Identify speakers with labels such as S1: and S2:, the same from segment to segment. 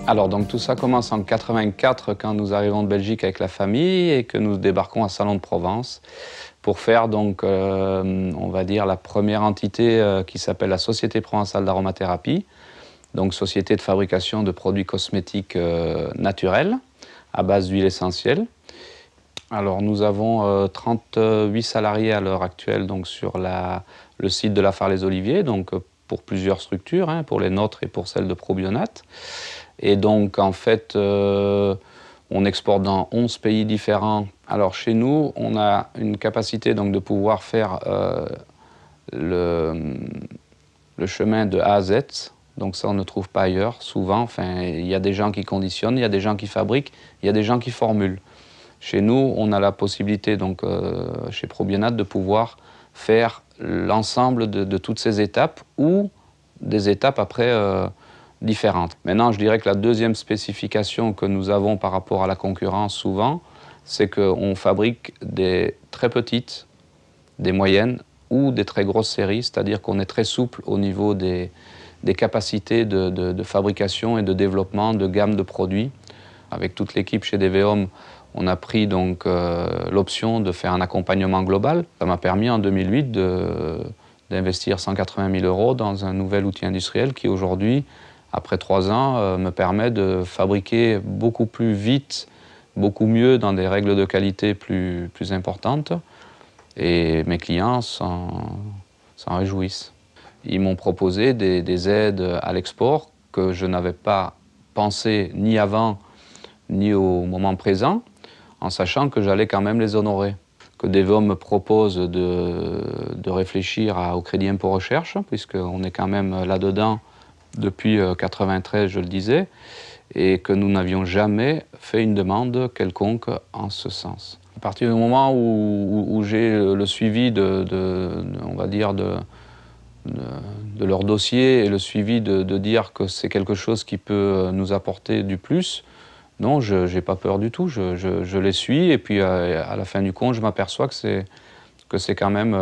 S1: Alors donc tout ça commence en 84 quand nous arrivons de Belgique avec la famille et que nous débarquons à Salon de Provence pour faire donc, on va dire, la première entité qui s'appelle la Société Provençale d'Aromathérapie, donc société de fabrication de produits cosmétiques naturels à base d'huile essentielle. Alors nous avons 38 salariés à l'heure actuelle donc, sur le site de la Phare-les-Oliviers, donc pour plusieurs structures, hein, pour les nôtres et pour celles de Probionat. Et donc en fait, on exporte dans 11 pays différents. Alors chez nous, on a une capacité donc, de pouvoir faire le chemin de A à Z. Donc ça, on ne trouve pas ailleurs, souvent. Enfin, il y a des gens qui conditionnent, il y a des gens qui fabriquent, il y a des gens qui formulent. Chez nous, on a la possibilité, donc, chez Probionat, de pouvoir faire l'ensemble de toutes ces étapes ou des étapes après différentes. Maintenant, je dirais que la deuxième spécification que nous avons par rapport à la concurrence souvent, c'est qu'on fabrique des très petites, des moyennes ou des très grosses séries, c'est-à-dire qu'on est très souple au niveau des capacités de fabrication et de développement de gamme de produits. Avec toute l'équipe chez DVHome, on a pris donc l'option de faire un accompagnement global. Ça m'a permis en 2008 d'investir 180 000 € dans un nouvel outil industriel qui aujourd'hui, après 3 ans, me permet de fabriquer beaucoup plus vite, beaucoup mieux dans des règles de qualité plus importantes. Et mes clients s'en réjouissent. Ils m'ont proposé des aides à l'export que je n'avais pas pensé ni avant ni au moment présent, en sachant que j'allais quand même les honorer. Que DVHome me propose de réfléchir au crédit impôt recherche, puisqu'on est quand même là-dedans depuis 1993, je le disais, et que nous n'avions jamais fait une demande quelconque en ce sens. À partir du moment où j'ai le suivi on va dire de leur dossier et le suivi de dire que c'est quelque chose qui peut nous apporter du plus, non, je n'ai pas peur du tout, je les suis et puis à la fin du compte, je m'aperçois que c'est quand même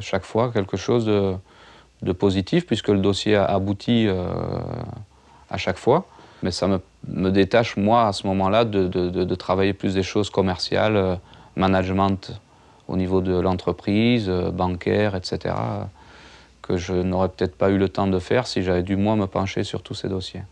S1: chaque fois quelque chose de positif puisque le dossier aboutit à chaque fois. Mais ça me détache, moi, à ce moment-là, de travailler plus des choses commerciales, management au niveau de l'entreprise, bancaire, etc., que je n'aurais peut-être pas eu le temps de faire si j'avais dû, moi, me pencher sur tous ces dossiers.